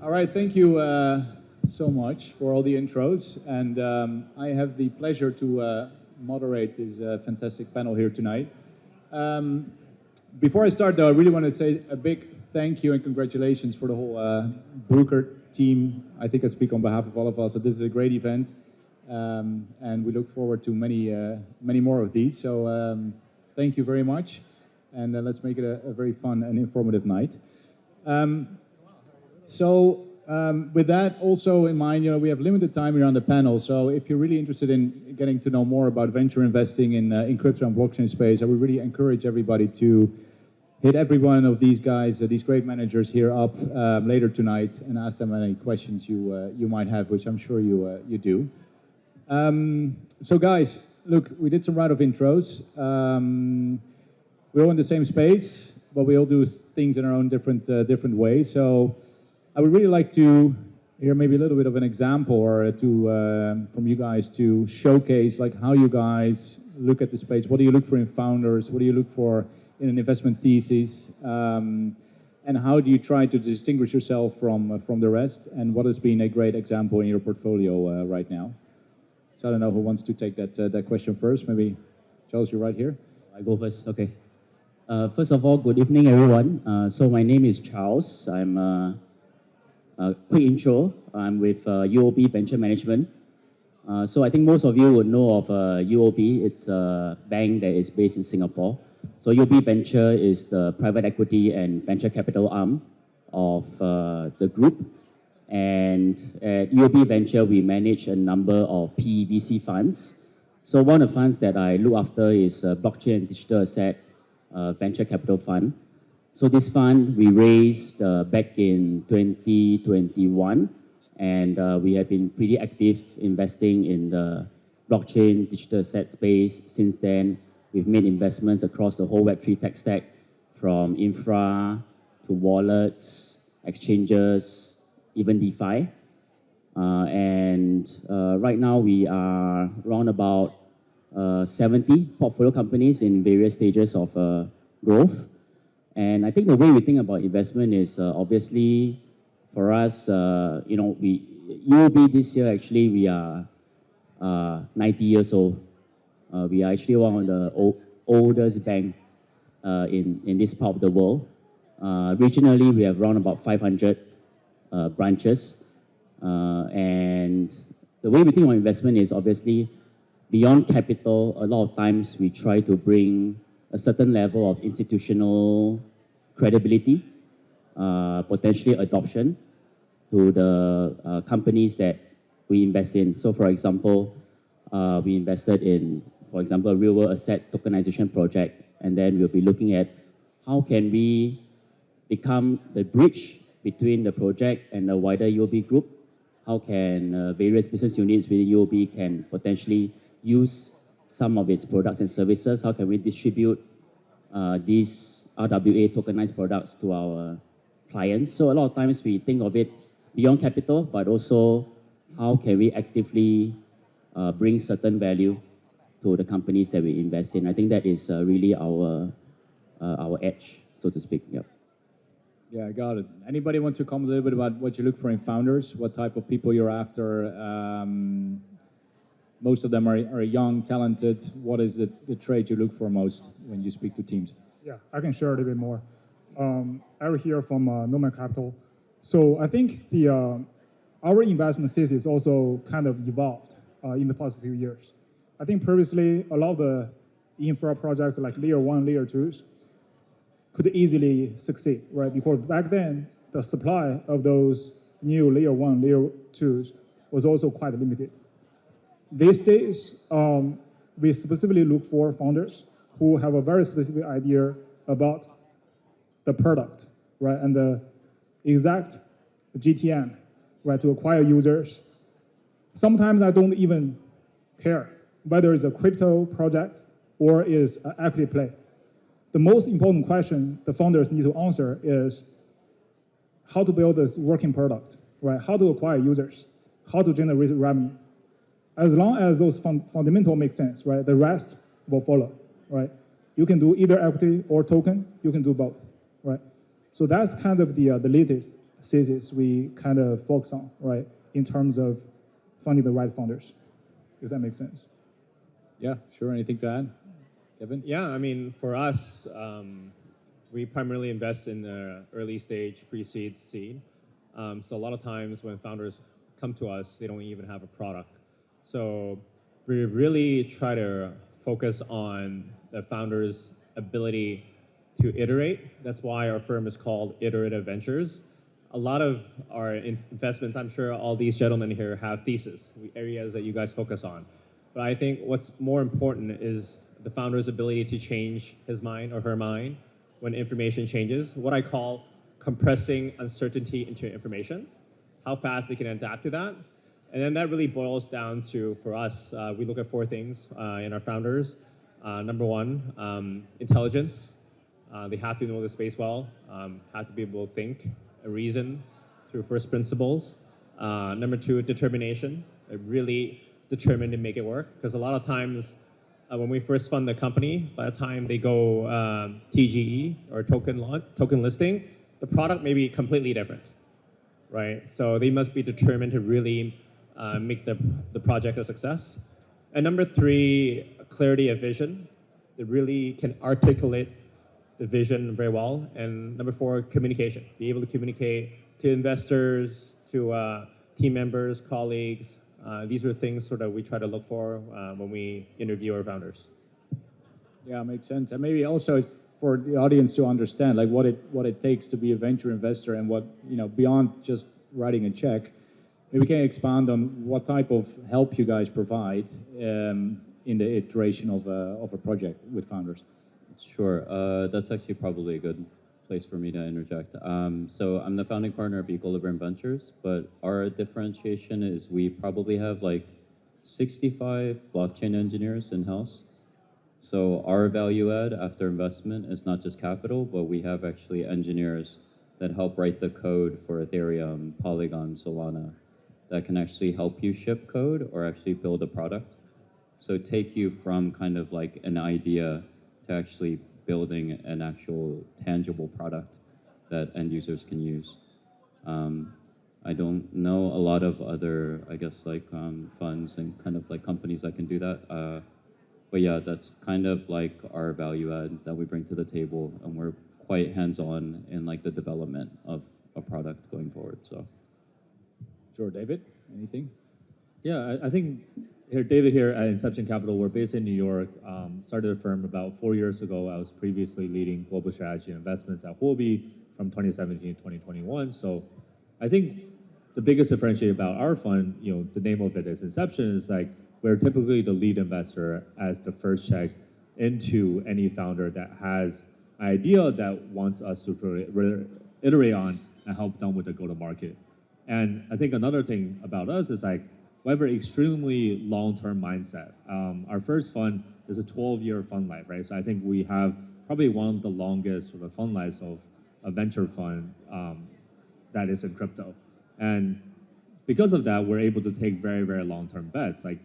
All right, thank you so much for all the intros. And I have the pleasure to moderate this fantastic panel here tonight. Before I start, though, I really want to say a big thank you and congratulations for the whole Brooker team. I think I speak on behalf of all of us that this is a great event. And we look forward to many more of these. So thank you very much. And let's make it a very fun and informative night. With that also in mind, we have limited time here on the panel. So if you're really interested in getting to know more about venture investing in crypto and blockchain space, I would really encourage everybody to hit every one of these guys, these great managers here up later tonight, and ask them any questions you might have, which I'm sure you do. So guys, look, we did some round of intros. We're all in the same space, but we all do things in our own different way. So I would really like to hear maybe a little bit of an example or from you guys to showcase like how you guys look at the space. What do you look for in founders? What do you look for in an investment thesis? And how do you try to distinguish yourself from the rest? And what has been a great example in your portfolio right now? So I don't know who wants to take that question first. Maybe Charles, you're right here. I go first. Okay. First of all, good evening, everyone. So my name is Charles. I'm quick intro. I'm with UOB Venture Management. So I think most of you would know of UOB. It's a bank that is based in Singapore. So UOB Venture is the private equity and venture capital arm of the group. And at UOB Venture, we manage a number of PE/VC funds. So one of the funds that I look after is Blockchain and Digital Asset Venture Capital Fund. So this fund we raised back in 2021, and we have been pretty active investing in the blockchain digital asset space. Since then, we've made investments across the whole Web3 tech stack, from infra to wallets, exchanges, even DeFi. Right now we are around about 70 portfolio companies in various stages of growth. And I think the way we think about investment is obviously for us, UOB this year actually we are 90 years old. We are actually one of the oldest bank in this part of the world. Regionally, we have around about 500 branches. And the way we think about investment is obviously beyond capital. A lot of times we try to bring a certain level of institutional credibility, potentially adoption to the companies that we invest in. So for example, we invested in, for example, a real world asset tokenization project, and then we'll be looking at how can we become the bridge between the project and the wider UOB group. How can various business units within UOB can potentially use some of its products and services? How can we distribute these RWA tokenized products to our clients? So a lot of times we think of it beyond capital, but also how can we actively bring certain value to the companies that we invest in. I think that is really our edge, so to speak. Yep. Yeah, I got it. Anybody want to comment a little bit about what you look for in founders? What type of people you're after? Most of them are young, talented. What is the trait you look for most when you speak to teams? Yeah, I can share a little bit more. Eric here from Nomad Capital. So I think our investment thesis also kind of evolved in the past few years. I think previously a lot of the infra projects like layer 1, layer 2s could easily succeed, right? Because back then the supply of those new layer 1, layer 2s was also quite limited. These days, we specifically look for founders who have a very specific idea about the product, right? And the exact GTM, right, to acquire users. Sometimes I don't even care whether it's a crypto project or is an equity play. The most important question the founders need to answer is how to build this working product, right? How to acquire users, how to generate revenue. As long as those fundamentals make sense, right, the rest will follow, right? You can do either equity or token, you can do both, right? So that's kind of the latest thesis we kind of focus on, right, in terms of finding the right founders, if that makes sense. Yeah, sure. Anything to add, Kevin? Yeah, I mean, for us, we primarily invest in the early stage, pre-seed, seed. So a lot of times when founders come to us, they don't even have a product. So we really try to focus on the founder's ability to iterate. That's why our firm is called Iterative Ventures. A lot of our investments, I'm sure all these gentlemen here have theses, areas that you guys focus on. But I think what's more important is the founder's ability to change his mind or her mind when information changes, what I call compressing uncertainty into information, how fast they can adapt to that. And then that really boils down to, for us, we look at 4 things in our founders. Number 1, intelligence. They have to know the space well, have to be able to think and reason through first principles. Number 2, determination. They're really determined to make it work, because a lot of times when we first fund the company, by the time they go TGE or token listing, the product may be completely different, right? So they must be determined to really make the project a success. And number 3, clarity of vision. They really can articulate the vision very well. And number 4, communication. Be able to communicate to investors, to team members, colleagues. These are things sort of we try to look for when we interview our founders. Yeah, makes sense. And maybe also for the audience to understand, like what it takes to be a venture investor, and what, beyond just writing a check, maybe we can expand on what type of help you guys provide in the iteration of a project with founders. Sure. That's actually probably a good place for me to interject. So I'm the founding partner of Equilibrium Ventures, but our differentiation is we probably have like 65 blockchain engineers in-house. So our value add after investment is not just capital, but we have actually engineers that help write the code for Ethereum, Polygon, Solana, that can actually help you ship code or actually build a product. So take you from kind of like an idea to actually building an actual tangible product that end users can use. I don't know a lot of other, I guess, like funds and kind of like companies that can do that. But yeah, that's kind of like our value add that we bring to the table, and we're quite hands-on in like the development of a product going forward. So, Sure, David, anything? Yeah, I think David here at Inception Capital. We're based in New York. Started a firm about 4 years ago. I was previously leading global strategy and investments at UOB from 2017 to 2021. So I think the biggest differentiator about our fund, the name of it is Inception, is like we're typically the lead investor as the first check into any founder that has an idea that wants us to iterate on and help them with the go-to-market. And I think another thing about us is like we have an extremely long-term mindset. Our first fund is a 12-year fund life, right? So I think we have probably one of the longest sort of fund lives of a venture fund that is in crypto. And because of that, we're able to take very, very long-term bets. Like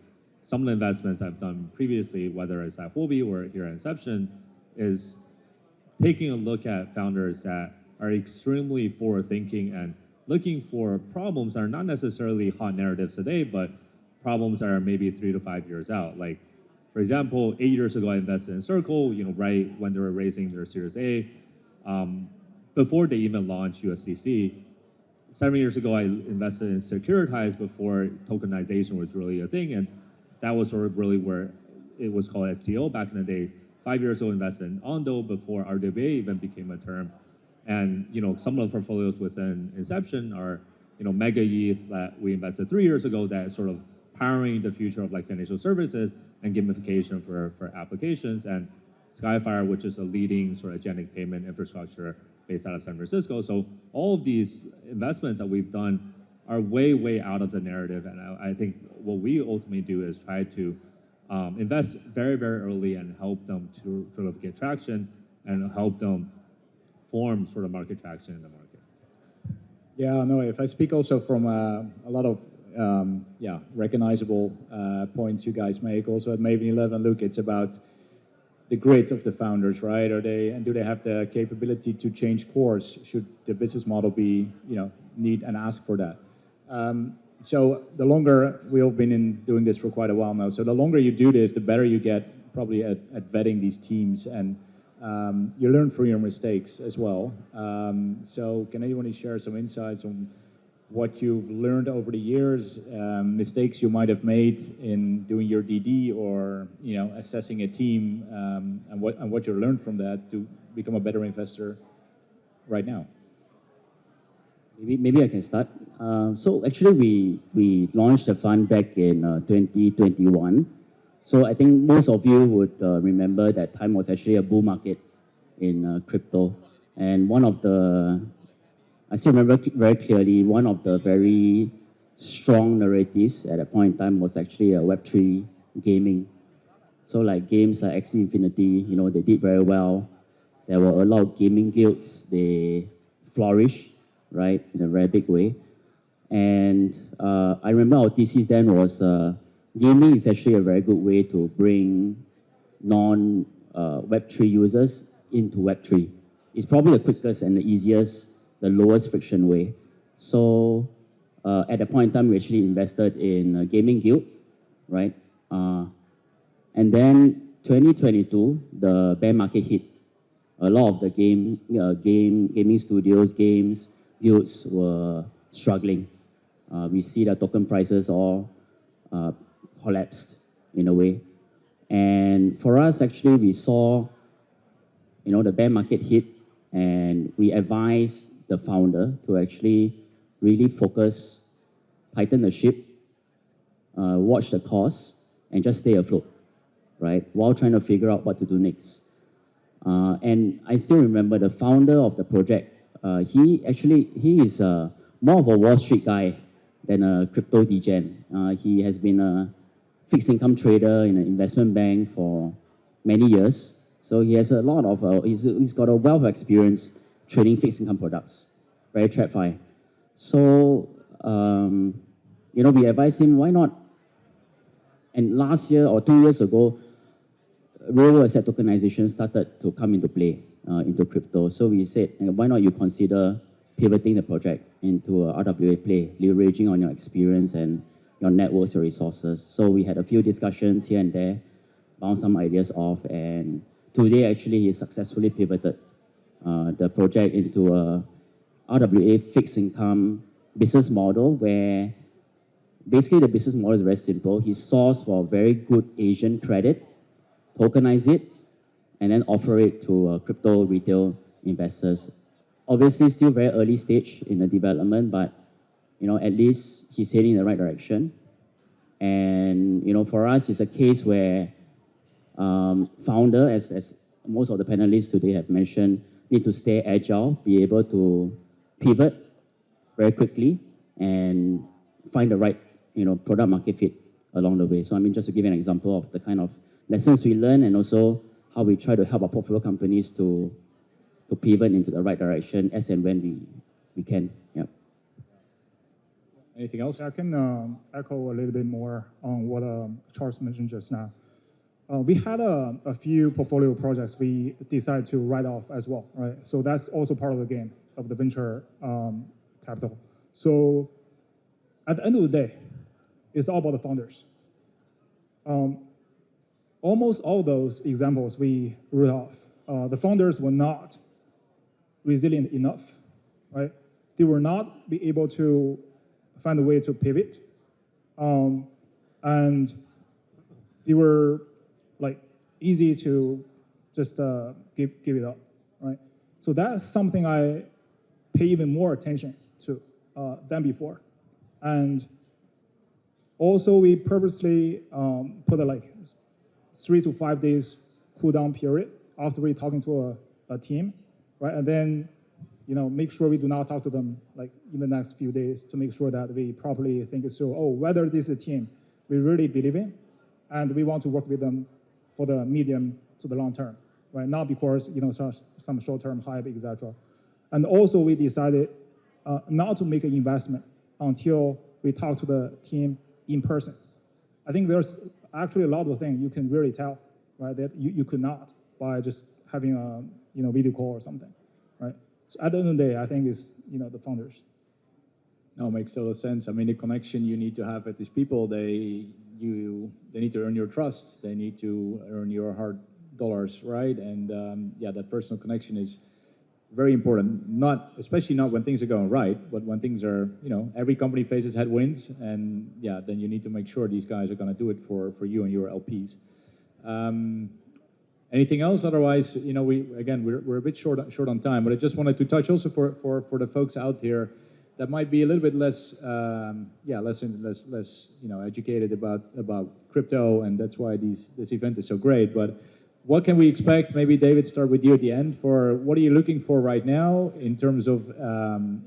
some of the investments I've done previously, whether it's at UOB or here at Inception, is taking a look at founders that are extremely forward-thinking and looking for problems that are not necessarily hot narratives today, but problems that are maybe 3 to 5 years out. Like, for example, 8 years ago, I invested in Circle, right when they were raising their Series A, before they even launched USDC. 7 years ago, I invested in Securitize before tokenization was really a thing, and that was sort of really where it was called STO back in the day. 5 years ago, invested in Ondo before RWA even became a term. And some of the portfolios within Inception are Mega ETH that we invested 3 years ago that is sort of powering the future of like financial services and gamification for applications, and Skyfire, which is a leading sort of agentic payment infrastructure based out of San Francisco. So all of these investments that we've done are way, way out of the narrative. And I think what we ultimately do is try to invest very, very early and help them to sort of get traction and help them form sort of market traction in the market. Yeah, no, if I speak also from a lot of recognizable points you guys make also at Maven 11, look, it's about the grit of the founders, right? And do they have the capability to change course should the business model be, need and ask for that? So the longer we've been doing this for quite a while now. So the longer you do this, the better you get probably at vetting these teams, and you learn from your mistakes as well. So can anyone share some insights on what you've learned over the years, mistakes you might have made in doing your DD, or assessing a team, and what you learned from that to become a better investor right now? Maybe I can start. So actually, we launched the fund back in 2021. So I think most of you would remember that time was actually a bull market in crypto, and I still remember very clearly, one of the very strong narratives at that point in time was actually Web3 gaming. So like games like Axie Infinity, they did very well. There were a lot of gaming guilds. They flourished, right, in a very big way. And I remember our thesis then was gaming is actually a very good way to bring non-Web3 users into Web3. It's probably the quickest and the easiest, the lowest friction way. So at that point in time, we actually invested in a gaming guild, right? And then 2022, the bear market hit. A lot of the gaming studios, games, guilds were struggling. We see the token prices all collapsed in a way. And for us, actually, we saw, the bear market hit, and we advised the founder to actually really focus, tighten the ship, watch the costs, and just stay afloat, right? While trying to figure out what to do next. And I still remember the founder of the project. He is more of a Wall Street guy than a crypto degen. He has been a fixed income trader in an investment bank for many years. So he has a lot of, he's got a wealth of experience trading fixed income products, very TradFi. So, we advised him, why not? And last year or 2 years ago, real asset tokenization started to come into play into crypto. So we said, why not you consider pivoting the project into a RWA play, leveraging on your experience and your networks, your resources. So we had a few discussions here and there, bounced some ideas off, and today actually he successfully pivoted the project into a RWA fixed income business model, where basically the business model is very simple. He sourced for very good Asian credit, tokenize it, and then offer it to crypto retail investors. Obviously, still very early stage in the development, but at least he's heading in the right direction. And for us, it's a case where founder, as most of the panelists today have mentioned, need to stay agile, be able to pivot very quickly, and find the right product market fit along the way. So just to give you an example of the kind of lessons we learn, and also how we try to help our portfolio companies to pivot into the right direction as and when we can. Yeah. Anything else? I can echo a little bit more on what Charles mentioned just now. We had a few portfolio projects we decided to write off as well, right? So that's also part of the game of the venture capital. So at the end of the day, it's all about the founders. Almost all those examples we wrote off, the founders were not resilient enough, right? They were not be able to find a way to pivot, and they were easy to just give it up, right? So that's something I pay even more attention to than before. And also we purposely put a 3 to 5 days cool down period after we talking to a team, right? And then make sure we do not talk to them in the next few days, to make sure that we properly think it through. Whether this is a team we really believe in, and we want to work with them for the medium to the long term, right? Not because some short-term hype, etc. And also we decided not to make an investment until we talk to the team in person. I think there's actually a lot of things you can really tell, right? That you could not by just having a video call or something, right? So at the end of the day, I think it's the founders. No, makes total sense. I mean, the connection you need to have with these people, they need to earn your trust. They need to earn your hard dollars, right? And yeah, that personal connection is very important. Especially not when things are going right, but when things are, every company faces headwinds, and yeah, then you need to make sure these guys are going to do it for you and your LPs. Anything else? Otherwise, we're a bit short on time, but I just wanted to touch also for the folks out here that might be a little bit less educated about crypto, and that's why this event is so great. But what can we expect? Maybe David, start with you at the end. For what are you looking for right now in terms of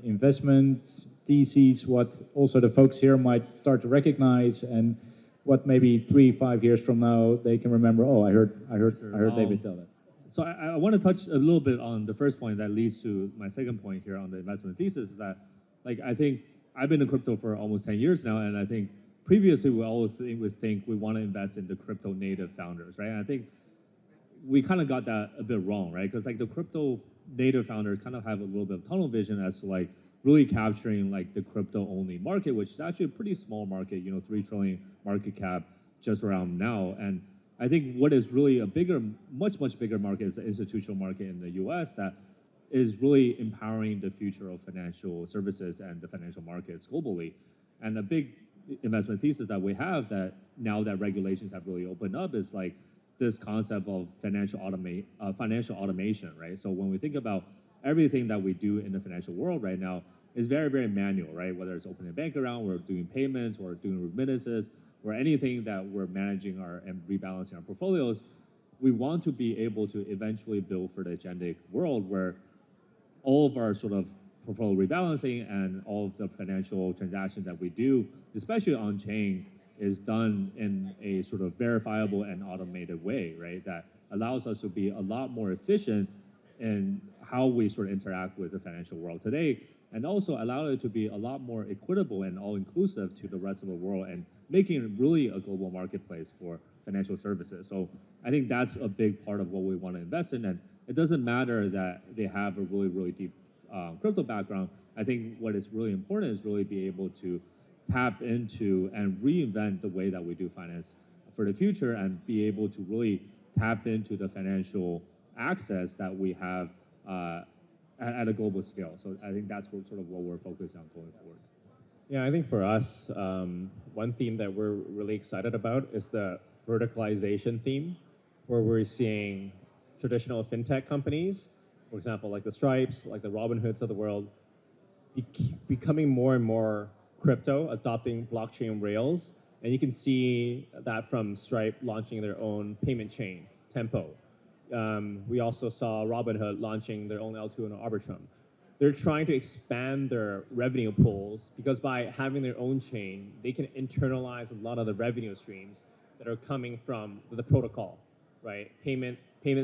investments, theses? What also the folks here might start to recognize, and what maybe 3-5 years from now they can remember? Oh, I heard David tell that. So I want to touch a little bit on the first point that leads to my second point here on the investment thesis. Is that, I think I've been in crypto for almost 10 years now, and I think previously we always think we want to invest in the crypto native founders, right? And I think we kind of got that a bit wrong, right? Because the crypto native founders kind of have a little bit of tunnel vision as to really capturing the crypto only market, which is actually a pretty small market, 3 trillion market cap just around now. And I think what is really a bigger, much bigger market is the institutional market in the US that is really empowering the future of financial services and the financial markets globally. And a big investment thesis that we have that now that regulations have really opened up is this concept of financial automation, right? So when we think about everything that we do in the financial world right now is very, very manual, right? Whether it's opening a bank account, we're doing payments, or doing remittances, or anything that we're managing and rebalancing our portfolios, we want to be able to eventually build for the agentic world where all of our sort of portfolio rebalancing and all of the financial transactions that we do, especially on chain, is done in a sort of verifiable and automated way, right? That allows us to be a lot more efficient in how we sort of interact with the financial world today, and also allow it to be a lot more equitable and all-inclusive to the rest of the world, and making it really a global marketplace for financial services. So I think that's a big part of what we want to invest in, and it doesn't matter that they have a really, really deep crypto background. I think what is really important is really be able to tap into and reinvent the way that we do finance for the future, and be able to really tap into the financial access that we have at a global scale. So I think that's sort of what we're focused on going forward. Yeah, I think for us, one theme that we're really excited about is the verticalization theme, where we're seeing traditional fintech companies, for example, like the Stripes, like the Robinhoods of the world, becoming more and more crypto, adopting blockchain rails. And you can see that from Stripe launching their own payment chain, Tempo. We also saw Robinhood launching their own L2 and Arbitrum. They're trying to expand their revenue pools because by having their own chain, they can internalize a lot of the revenue streams that are coming from the protocol, right? Payment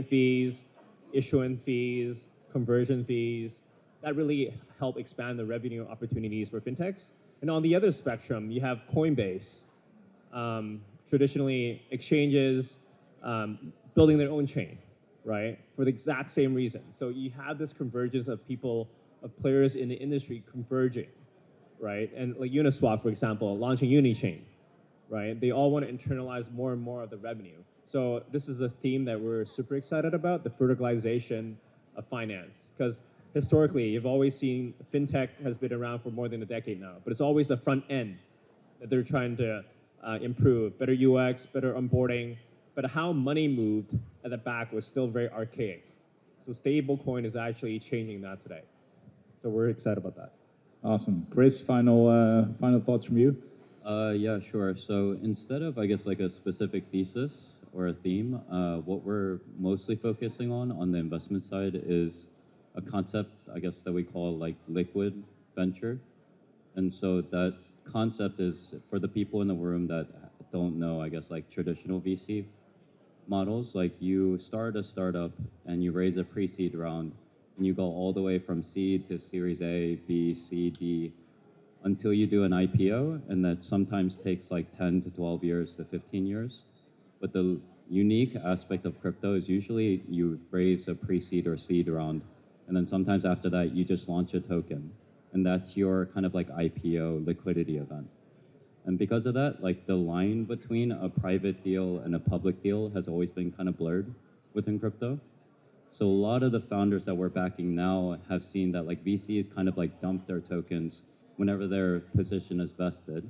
fees, issuance fees, conversion fees. That really help expand the revenue opportunities for fintechs. And on the other spectrum, you have Coinbase, traditionally exchanges building their own chain, right? For the exact same reason. So you have this convergence of players in the industry converging, right? And like Uniswap, for example, launching Unichain, right? They all want to internalize more and more of the revenue. So this is a theme that we're super excited about, the verticalization of finance. Because historically, you've always seen fintech has been around for more than a decade now, but it's always the front end that they're trying to improve, better UX, better onboarding, but how money moved at the back was still very archaic. So stablecoin is actually changing that today. So we're excited about that. Awesome. Chris, final thoughts from you? Yeah, sure. So instead of, I guess, like a specific thesis or a theme, what we're mostly focusing on the investment side is a concept, I guess, that we call like liquid venture. And so that concept is for the people in the room that don't know, I guess, like traditional VC models, like you start a startup and you raise a pre-seed round and you go all the way from seed to series A, B, C, D, until you do an IPO, and that sometimes takes like 10 to 12 years to 15 years. But the unique aspect of crypto is usually you raise a pre-seed or seed round, and then sometimes after that you just launch a token, and that's your kind of like IPO liquidity event. And because of that, like the line between a private deal and a public deal has always been kind of blurred within crypto. So a lot of the founders that we're backing now have seen that like VCs kind of like dump their tokens whenever their position is vested.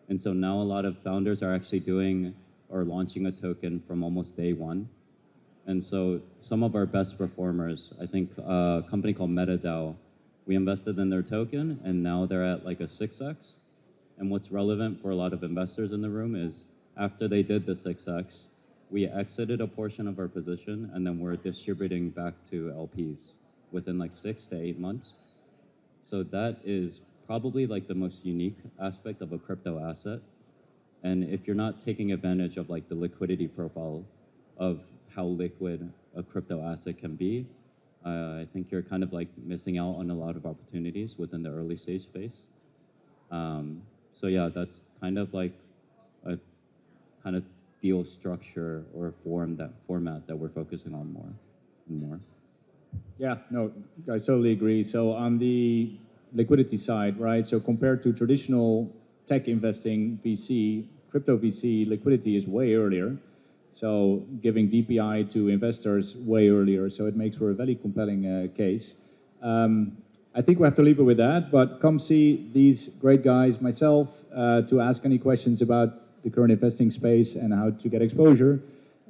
And so now a lot of founders are actually doing or launching a token from almost day one. And so some of our best performers, I think a company called MetaDAO, we invested in their token and now they're at like a 6x. And what's relevant for a lot of investors in the room is after they did the 6x, we exited a portion of our position and then we're distributing back to LPs within like 6 to 8 months. So that is probably like the most unique aspect of a crypto asset. And if you're not taking advantage of like the liquidity profile of how liquid a crypto asset can be, I think you're kind of like missing out on a lot of opportunities within the early stage space. So yeah, that's kind of like a kind of deal structure or format that we're focusing on more and more. Yeah, no, I totally agree. So on the liquidity side, right? So compared to traditional tech investing VC, crypto VC liquidity is way earlier. So giving DPI to investors way earlier. So it makes for a very compelling case. I think we have to leave it with that, but come see these great guys, myself, to ask any questions about the current investing space and how to get exposure.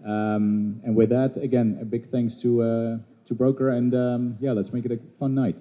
And with that, again, a big thanks to Broker, and yeah, let's make it a fun night.